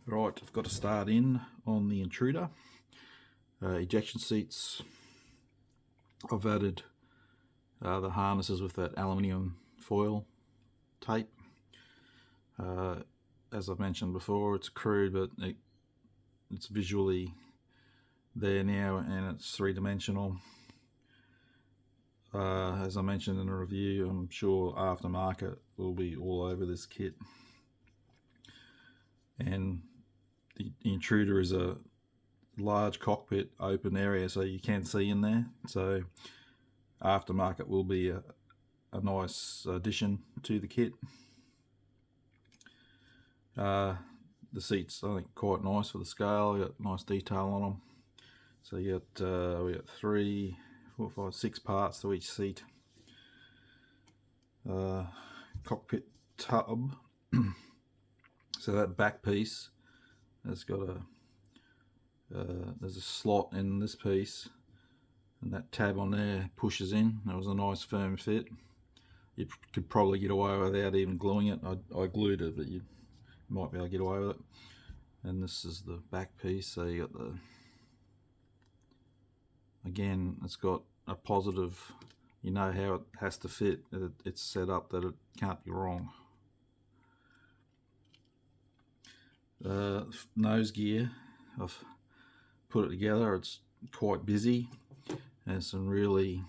Right, I've got to start in on the Intruder. Ejection seats, I've added the harnesses with that aluminium foil tape. As I've mentioned before, it's crude, but it's visually there now, and it's three-dimensional. As I mentioned in the review, I'm sure aftermarket will be all over this kit. And the Intruder is a large cockpit open area, so you can see in there. So aftermarket will be a nice addition to the kit. The seats, I think, quite nice for the scale. Got nice detail on them. So you got we got 3, 4, 5, 6 parts to each seat. Cockpit tub. So that back piece has got there's a slot in this piece, and that tab on there pushes in. That was a nice firm fit. You could probably get away without even gluing it. I glued it, but you might be able to get away with it. And this is the back piece, so you got the, again, it's got a positive, you know how it has to fit. It's set up that it can't be wrong. Nose gear, I've put it together. It's quite busy. There's some really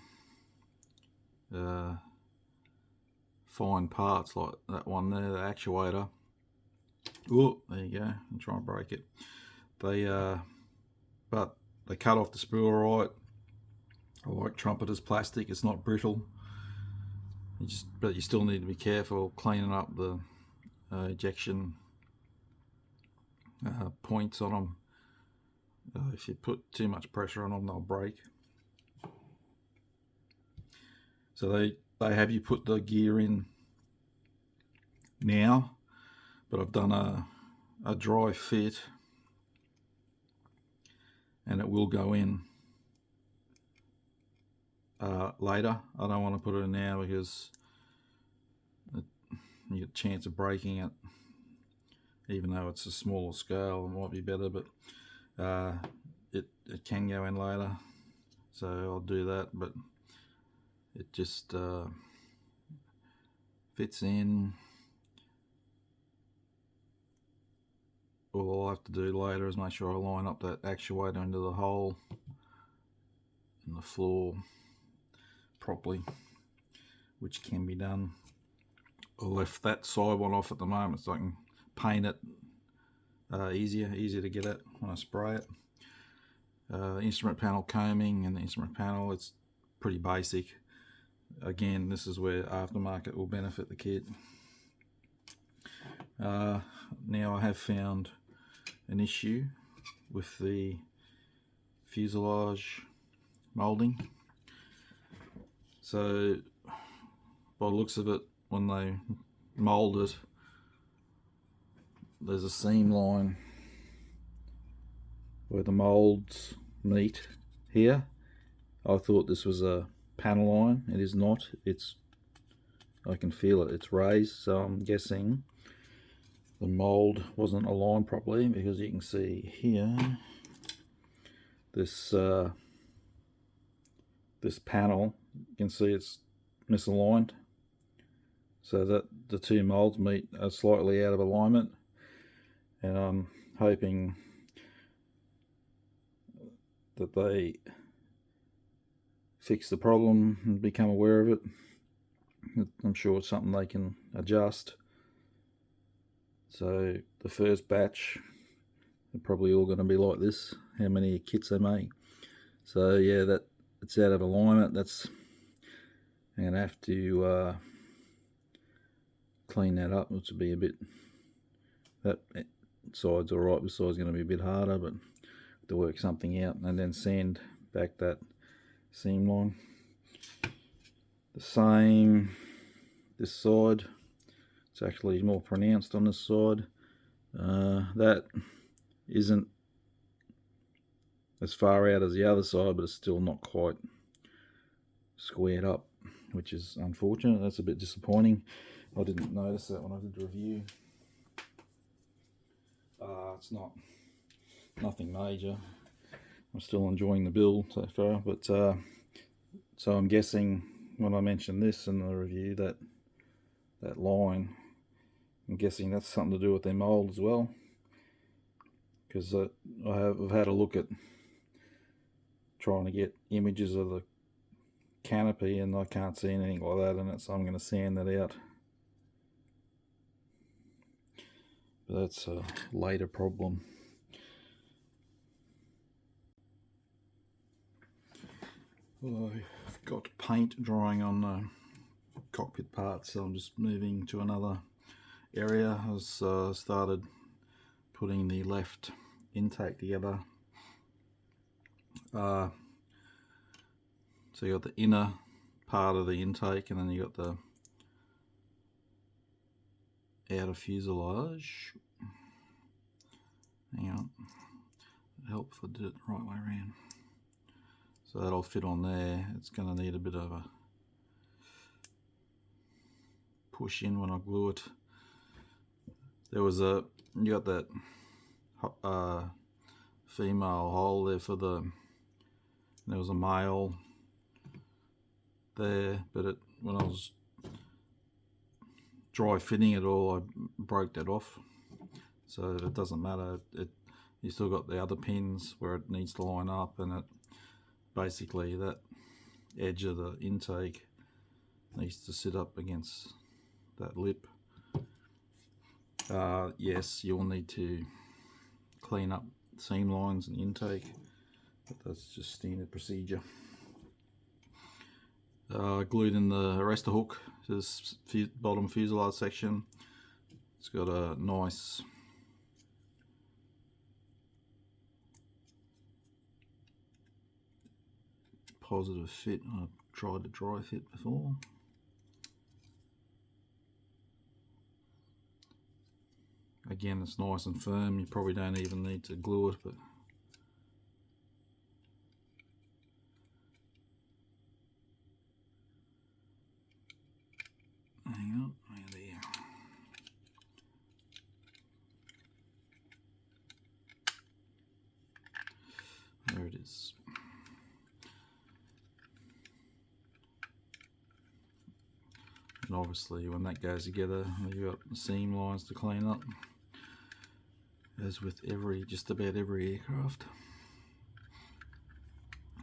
fine parts like that one there, the actuator. Oh, there you go. I'm trying to break it. But they cut off the spool right. I like Trumpeter's plastic. It's not brittle. But you still need to be careful cleaning up the ejection points on them. If you put too much pressure on them, they'll break. So they have you put the gear in now, but I've done a dry fit, and it will go in later. I don't want to put it in now because you get a chance of breaking it. Even though it's a smaller scale, it might be better, but it can go in later, so I'll do that. But it just fits in. All I'll have to do later is make sure I line up that actuator into the hole in the floor properly, which can be done. I left that side one off at the moment so I can paint it easier to get at when I spray it. Instrument panel combing and the instrument panel, it's pretty basic. Again, this is where aftermarket will benefit the kit. Now I have found an issue with the fuselage moulding. So by the looks of it, when they mould it, there's a seam line where the moulds meet here. I thought this was a panel line. It is not. I can feel it. It's raised, so I'm guessing the mould wasn't aligned properly, because you can see here this this panel, you can see it's misaligned, so that the two moulds meet are slightly out of alignment, and I'm hoping that they fix the problem and become aware of it. I'm sure it's something they can adjust. So the first batch are probably all going to be like this, how many kits they make. So yeah, that it's out of alignment. I'm going to have to clean that up, which will be a bit, that side's alright, this side's going to be a bit harder, but to work something out, and then sand back that seam line. The same this side, it's actually more pronounced on this side. That isn't as far out as the other side, but it's still not quite squared up, which is unfortunate. That's a bit disappointing. I didn't notice that when I did the review. It's nothing major. I'm still enjoying the build so far, but so I'm guessing when I mentioned this in the review, that line, I'm guessing that's something to do with their mould as well, because I've had a look at trying to get images of the canopy and I can't see anything like that in it, so I'm going to sand that out. But that's a later problem. Well, I've got paint drying on the cockpit part, so I'm just moving to another area. I started putting the left intake together. So you got the inner part of the intake, and then you got the outer fuselage. Hang on, it'd help if I did it the right way around. So that'll fit on there. It's going to need a bit of a push in when I glue it. There was you got that female hole there for there was a male there, but when I was dry fitting it all, I broke that off, so it doesn't matter. You still got the other pins where it needs to line up, and basically that edge of the intake needs to sit up against that lip. Yes, you'll need to clean up seam lines and intake, but that's just standard procedure. Glued in the arrestor hook to this bottom fuselage section. It's got a nice positive fit. I've tried to dry fit before. Again, it's nice and firm. You probably don't even need to glue it, but hang on, there. There it is. And obviously when that goes together, you've got seam lines to clean up, as with just about every aircraft.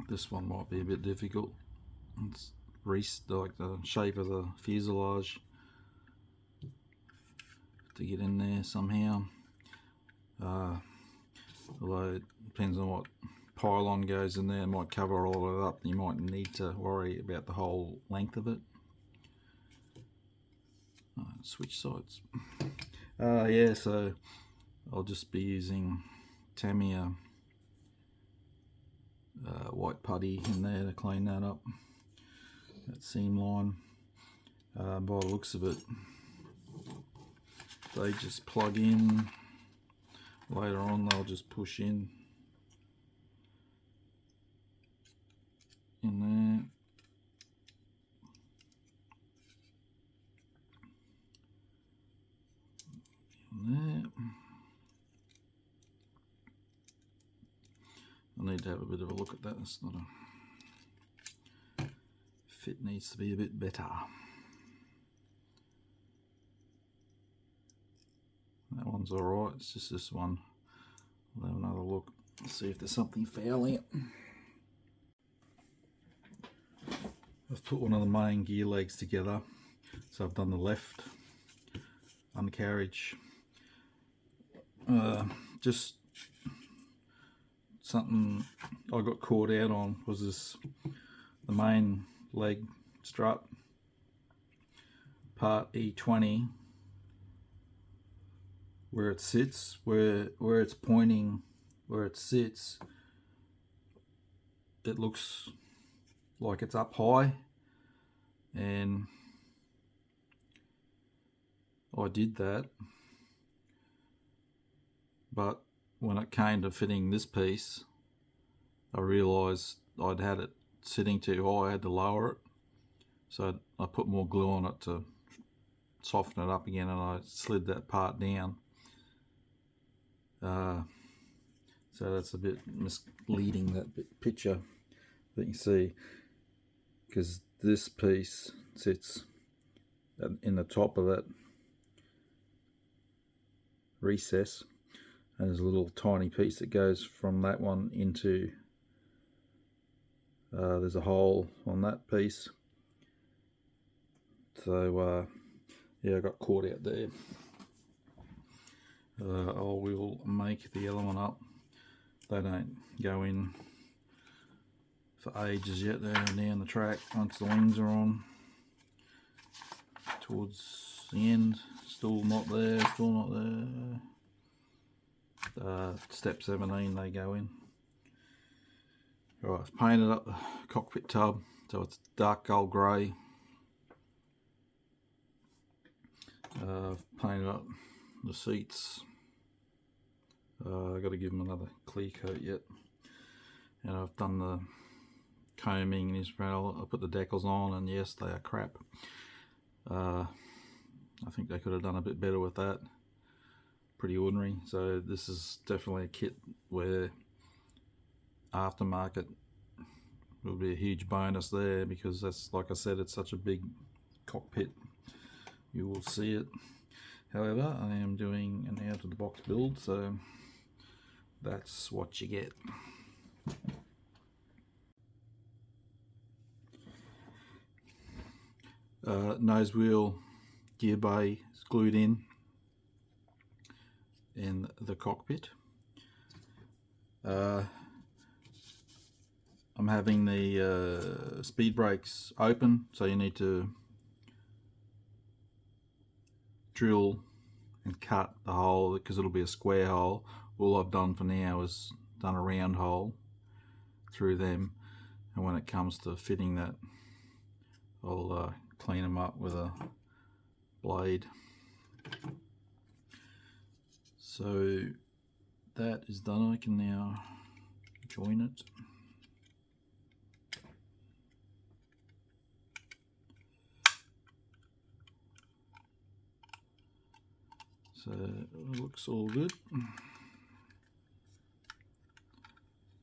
This one might be a bit difficult. It's like the shape of the fuselage to get in there somehow. Although it depends on what pylon goes in there, it might cover all of it up. You might need to worry about the whole length of it. Switch sides. Yeah, so I'll just be using Tamiya white putty in there to clean that up, that seam line. By the looks of it, they just plug in. Later on they'll just push in there. There. I need to have a bit of a look at that. It's not a fit, needs to be a bit better. That one's alright, it's just this one. We'll have another look, see if there's something fouling it. I've put one of the main gear legs together. So I've done the left undercarriage. Just something I got caught out on was the main leg strut, part E20, where it sits, where it's pointing, where it sits, it looks like it's up high, and I did that, but when it came to fitting this piece, I realised I'd had it sitting too high. I had to lower it, so I put more glue on it to soften it up again, and I slid that part down. So that's a bit misleading, that picture that you see, because this piece sits in the top of that recess, and there's a little tiny piece that goes from that one into there's a hole on that piece. So yeah, I got caught out there. I will make the other one up. They don't go in for ages yet. They're down the track once the wings are on. Towards the end, still not there, still not there. Step 17 they go in. Right, I've painted up the cockpit tub, so it's dark gold grey. I've painted up the seats. I've got to give them another clear coat yet. And I've done the combing in Israel. I put the decals on, and yes, they are crap. I think they could have done a bit better with that. Pretty ordinary. So this is definitely a kit where aftermarket will be a huge bonus there, because that's, like I said, it's such a big cockpit. You will see it. However, I am doing an out of the box build, so that's what you get. Nose wheel gear bay is glued in the cockpit. I'm having the speed brakes open, so you need to drill and cut the hole, because it'll be a square hole. All I've done for now is done a round hole through them, and when it comes to fitting that, I'll clean them up with a blade. So that is done. I can now join it. So it looks all good.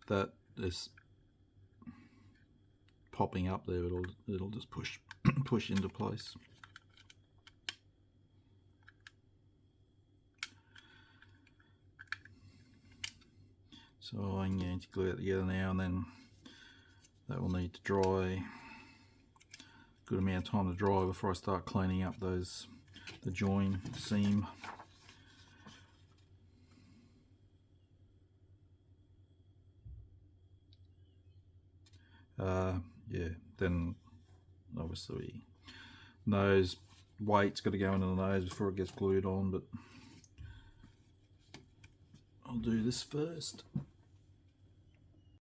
That is popping up there, it'll just push into place. So I'm going to glue it together now, and then that will need to dry. Good amount of time to dry before I start cleaning up the join seam. Yeah, then obviously nose weight's got to go into the nose before it gets glued on, but I'll do this first.